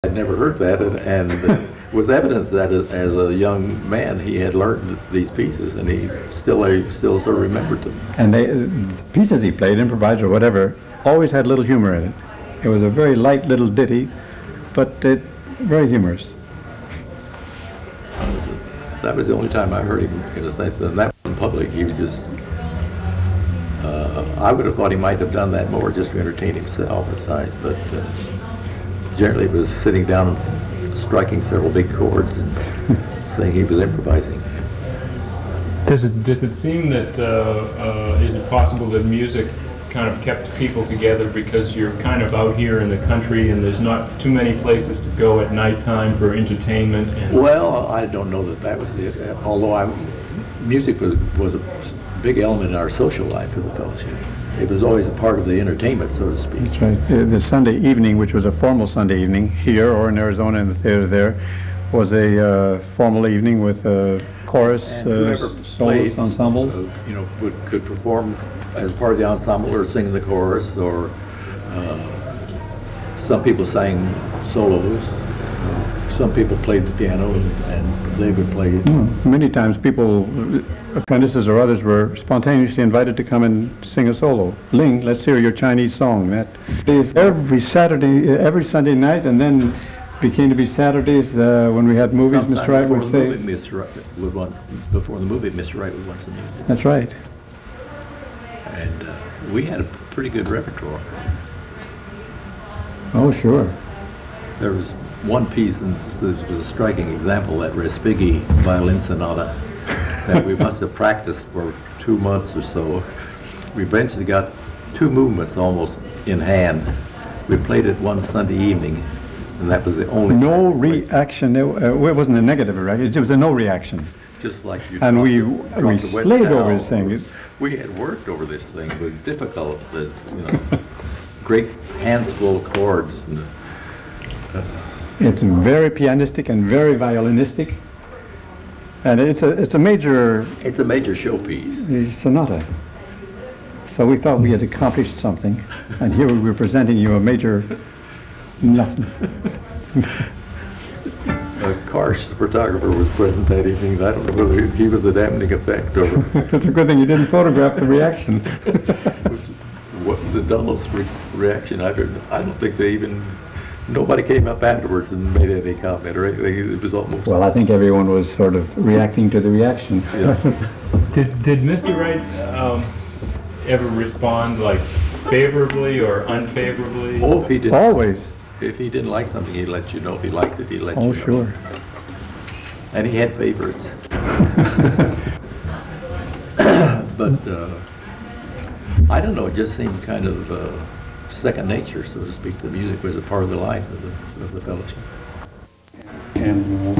I'd never heard that, and was evidence that as a young man he had learned these pieces, and he still sort of remembered them. And the pieces he played, improvised or whatever, always had little humor in it. It was a very light little ditty, but very humorous. That was the only time I heard him, in a sense, and that was in public. He was just, I would have thought he might have done that more just to entertain himself aside, but generally it was sitting down, striking several big chords and saying he was improvising. Does it seem that, is it possible that music kind of kept people together because you're kind of out here in the country and there's not too many places to go at nighttime for entertainment? Well, I don't know that was it, although music was a big element in our social life of the fellowship. It was always a part of the entertainment, so to speak. That's right. The Sunday evening, which was a formal Sunday evening here or in Arizona in the theater there, was a formal evening with chorus, solos, ensembles. Could perform as part of the ensemble or sing the chorus, or some people sang solos. Some people played the piano, and they would play. Many times people, apprentices or others, were spontaneously invited to come and sing a solo. Ling, let's hear your Chinese song. That is every Sunday night, and then became to be Saturdays when we had movies. Sometime Mr. Wright would say. Before the movie, Mr. Wright would want some music. That's right. And we had a pretty good repertoire. Oh, sure. There was one piece, and this was a striking example, that Respighi violin sonata that we must have practiced for 2 months or so. We eventually got 2 movements almost in hand. We played it one Sunday evening, and that was the only. No reaction. It wasn't a negative reaction. It was a no reaction. Just like you. And we slaved over this thing. We had worked over this thing. It was difficult. Great hands full of chords. And, it's very pianistic and very violinistic, and it's a major. It's a major showpiece. Sonata. So we thought we had accomplished something, and here we were presenting you a major nothing. Karsh, the photographer, was present that evening. I don't know whether he was a dampening effect or. It's a good thing you didn't photograph the reaction. What the dullest reaction I don't think they even. Nobody came up afterwards and made any comment or anything. It was almost. Well, I think everyone was sort of reacting to the reaction. Yeah. Did Mr. Wright ever respond like favorably or unfavorably? Oh, if he didn't. Always. If he didn't like something, he'd let you know. If he liked it, he'd let you know. Oh, sure. And he had favorites. But I don't know. It just seemed kind of. Second nature, so to speak. The music was a part of the life of the fellowship. And